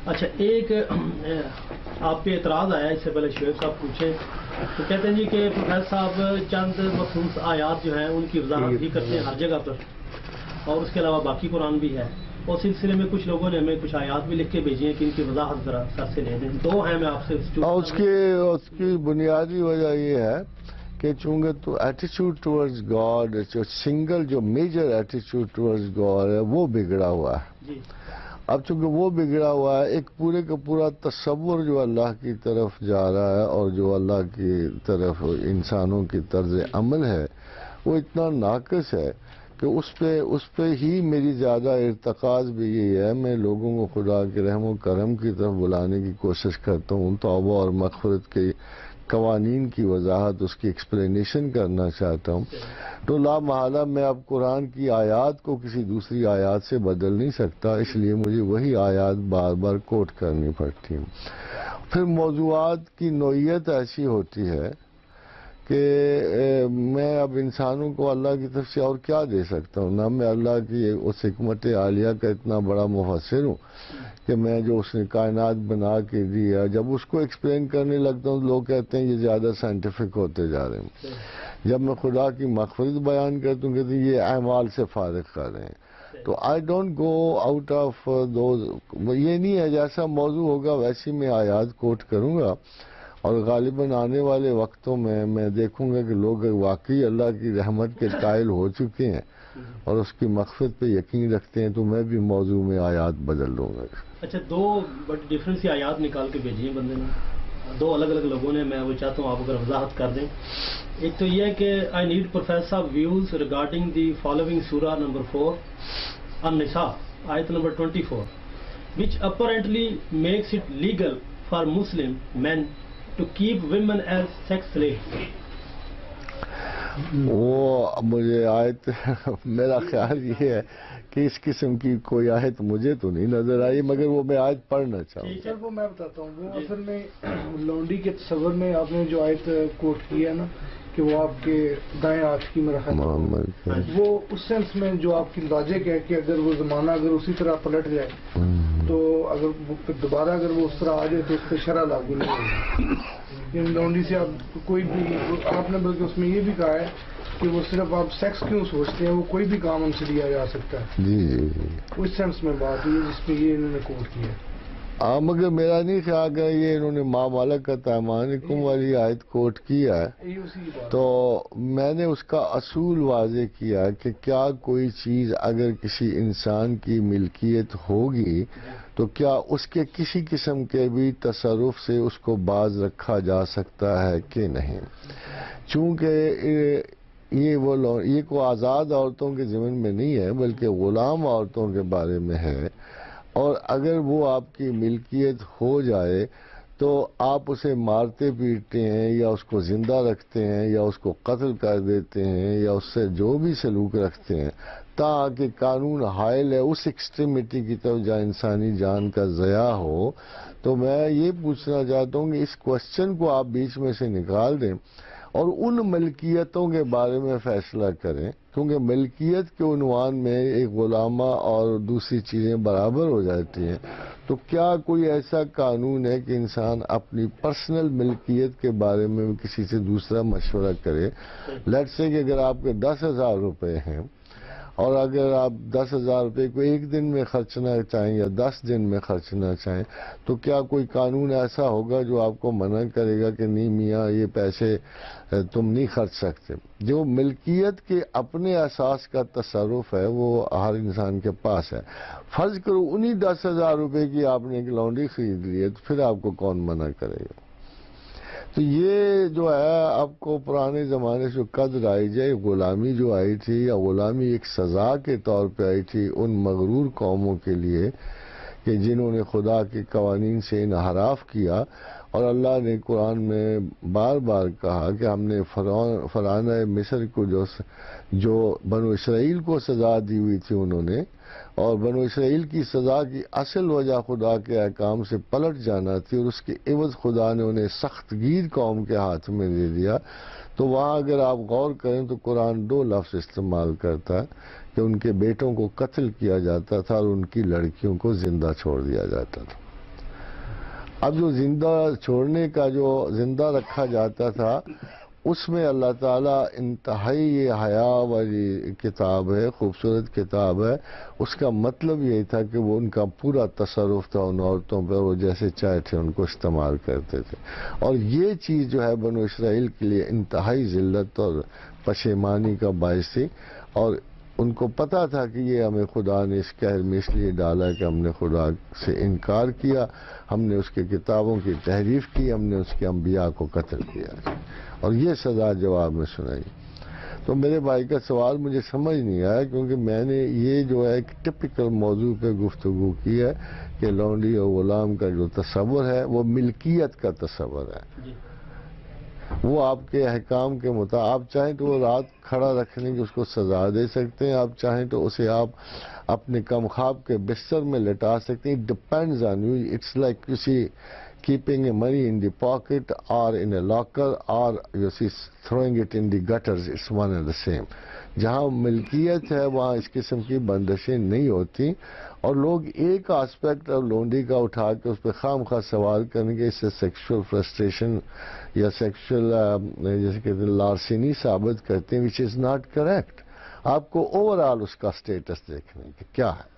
اچھا ایک آپ پہ اعتراض آیا اس سے پہلے شعیب صاحب پوچھیں تو کہتے ہیں جی کہ پروفیسر صاحب چند مخصوص آیات جو ہیں ان کی وضاحت بھی کرتے ہیں ہر جگہ پر اور اس کے علاوہ باقی قرآن بھی ہے اور سلسلے میں کچھ لوگوں نے ہمیں کچھ آیات بھی لکھ کے بھیجی ہیں کہ ان کی وضاحت ذرا سر سے لے دیں دو ہیں میں آپ سے اس کی بنیادی وجہ یہ ہے کہ چونکہ تو ایٹیچیوڈ ٹورڈز گاڈ جو سنگل جو میجر ایٹیچیوڈ ٹورڈز گاڈ ہے وہ بگڑا ہوا ہے جی اب چونکہ وہ بگڑا ہوا ہے ایک پورے کا پورا تصور جو اللہ کی طرف جا رہا ہے اور جو اللہ کی طرف انسانوں کی طرز عمل ہے وہ اتنا ناقص ہے کہ اس پہ ہی میری زیادہ ارتکاز بھی یہی ہے میں لوگوں کو خدا کے رحم و کرم کی طرف بلانے کی کوشش کرتا ہوں توبہ اور مغفرت کے قوانین کی وضاحت اس کی ایکسپلینیشن کرنا چاہتا ہوں تو لا محالہ میں اب قرآن کی آیات کو کسی دوسری آیات سے بدل نہیں سکتا اس لیے مجھے وہی آیات بار بار کوٹ کرنی پڑتی ہیں پھر موضوعات کی نوعیت ایسی ہوتی ہے کہ میں اب انسانوں کو اللہ کی طرف سے اور کیا دے سکتا ہوں نہ میں اللہ کی اس حکمت عالیہ کا اتنا بڑا مفسر ہوں کہ میں جو اس نے کائنات بنا کے دیا جب اس کو ایکسپلین کرنے لگتا ہوں لوگ کہتے ہیں یہ زیادہ سائنٹیفک ہوتے جا رہے ہیں جب میں خدا کی مغفرت بیان کرتا ہوں کہتے ہیں یہ اعمال سے فارغ کر رہے ہیں تو I don't go out of those یہ نہیں ہے جیسا موضوع ہوگا ویسی میں آیات کوٹ کروں گا اور غالباً آنے والے وقتوں میں دیکھوں گا کہ لوگ واقعی اللہ کی رحمت کے قائل ہو چکے ہیں اور اس کی مغفرت پہ یقین رکھتے ہیں تو میں بھی موضوع میں آیات بدل دوں گا. اچھا دو بٹ ڈفرینٹ سی آیات نکال کے بھیجی ہیں بندے نے دو الگ الگ لوگوں نے میں وہ چاہتا ہوں آپ اگر وضاحت کر دیں ایک تو یہ ہے کہ I need professor views regarding the following سورہ نمبر 4 النساء آیت number 24 which apparently makes it legal for Muslim men to keep women as sex slaves. وہ مجھے آیت میرا خیال یہ ہے کہ اس قسم کی کوئی آیت مجھے تو نہیں نظر آئی مگر وہ میں آیت پڑھنا چاہوں گا. سر وہ میں بتاتا ہوں وہ اصل میں لونڈی کے تصور میں آپ نے جو آیت کوٹ کی ہے نا کہ وہ آپ کے دائیں ہاتھ کی مرحلت وہ اس سینس میں جو آپ کی لاجک ہے کہ اگر وہ زمانہ اگر اسی طرح پلٹ جائے تو اگر دوبارہ اگر وہ اس طرح آ جائے تو اس پہ شرع لاگو نہیں ہوگی. لونڈی سے آپ کوئی بھی آپ نے بلکہ اس میں یہ بھی کہا ہے کہ وہ صرف آپ سیکس کیوں سوچتے ہیں وہ کوئی بھی کام ان سے لیا جا سکتا ہے. جی جی جی اس سینس میں بات ہوئی جس میں یہ انہوں نے کوٹ کیا ہے. مگر میرا نہیں خیال کہ یہ انہوں نے ما مالک کا تیمانکم والی آیت کوٹ کیا ہے تو میں نے اس کا اصول واضح کیا کہ کیا کوئی چیز اگر کسی انسان کی ملکیت ہوگی تو کیا اس کے کسی قسم کے بھی تصرف سے اس کو باز رکھا جا سکتا ہے کہ نہیں. چونکہ یہ کوئی آزاد عورتوں کے ضمن میں نہیں ہے بلکہ غلام عورتوں کے بارے میں ہے اور اگر وہ آپ کی ملکیت ہو جائے تو آپ اسے مارتے پیٹتے ہیں یا اس کو زندہ رکھتے ہیں یا اس کو قتل کر دیتے ہیں یا اس سے جو بھی سلوک رکھتے ہیں تاکہ قانون حائل ہے اس ایکسٹریمٹی کی طرف جہاں انسانی جان کا ضیاع ہو. تو میں یہ پوچھنا چاہتا ہوں کہ اس کوشچن کو آپ بیچ میں سے نکال دیں اور ان ملکیتوں کے بارے میں فیصلہ کریں کیونکہ ملکیت کے عنوان میں ایک غلامہ اور دوسری چیزیں برابر ہو جاتی ہیں تو کیا کوئی ایسا قانون ہے کہ انسان اپنی پرسنل ملکیت کے بارے میں کسی سے دوسرا مشورہ کرے. لیٹس سے کہ اگر آپ کے 10,000 روپے ہیں اور اگر آپ 10,000 روپے کو ایک دن میں خرچنا چاہیں یا 10 دن میں خرچنا چاہیں تو کیا کوئی قانون ایسا ہوگا جو آپ کو منع کرے گا کہ نہیں میاں یہ پیسے تم نہیں خرچ سکتے. جو ملکیت کے اپنے اساس کا تصرف ہے وہ ہر انسان کے پاس ہے. فرض کرو انہی 10,000 روپے کی آپ نے ایک لانڈری خرید لی ہے تو پھر آپ کو کون منع کرے گا. تو یہ جو ہے آپ کو پرانے زمانے سے قدر آئی جائے غلامی جو آئی تھی یا غلامی ایک سزا کے طور پہ آئی تھی ان مغرور قوموں کے لیے کہ جنہوں نے خدا کے قوانین سے انحراف کیا اور اللہ نے قرآن میں بار بار کہا کہ ہم نے فرعونہ مصر کو جو بنو اسرائیل کو سزا دی ہوئی تھی انہوں نے اور بنو اسرائیل کی سزا کی اصل وجہ خدا کے احکام سے پلٹ جانا تھی اور اس کے عوض خدا نے انہیں سخت گیر قوم کے ہاتھ میں دے دیا. تو وہاں اگر آپ غور کریں تو قرآن 2 لفظ استعمال کرتا ہے کہ ان کے بیٹوں کو قتل کیا جاتا تھا اور ان کی لڑکیوں کو زندہ چھوڑ دیا جاتا تھا. اب جو زندہ چھوڑنے کا جو زندہ رکھا جاتا تھا اس میں اللہ تعالیٰ انتہائی یہ حیا والی کتاب ہے، خوبصورت کتاب ہے. اس کا مطلب یہی تھا کہ وہ ان کا پورا تصرف تھا ان عورتوں پر، وہ جیسے چاہے تھے ان کو استعمال کرتے تھے. اور یہ چیز جو ہے بنو اسرائیل کے لیے انتہائی ذلت اور پشیمانی کا باعث تھی، اور ان کو پتا تھا کہ یہ ہمیں خدا نے اس قہر میں اس لیے ڈالا کہ ہم نے خدا سے انکار کیا، ہم نے اس کے کتابوں کی تحریف کی، ہم نے اس کے انبیاء کو قتل کیا، اور یہ سزا جواب میں سنائی. تو میرے بھائی کا سوال مجھے سمجھ نہیں آیا، کیونکہ میں نے یہ جو ہے ایک ٹپیکل موضوع پہ گفتگو کی ہے کہ لونڈی اور غلام کا جو تصور ہے وہ ملکیت کا تصور ہے. وہ آپ کے احکام کے مطابق، آپ چاہیں تو وہ رات کھڑا رکھنے کی اس کو سزا دے سکتے ہیں، آپ چاہیں تو اسے آپ اپنے کم خواب کے بستر میں لٹا سکتے ہیں. It depends on you. It's like you see keeping a money in the pocket or in a locker or you see throwing it in the gutters. It's one and the same. جہاں ملکیت ہے وہاں اس قسم کی بندشیں نہیں ہوتی، اور لوگ ایک آسپیکٹ اور لونڈی کا اٹھا کے اس پہ خام خواہ سوال کریں گے، اس سے سیکشول فرسٹریشن یا سیکشول جیسے کہتے ہیں لارسینی ثابت کرتے ہیں، which is not correct. آپ کو اوور آل اس کا سٹیٹس دیکھنے کہ کیا ہے.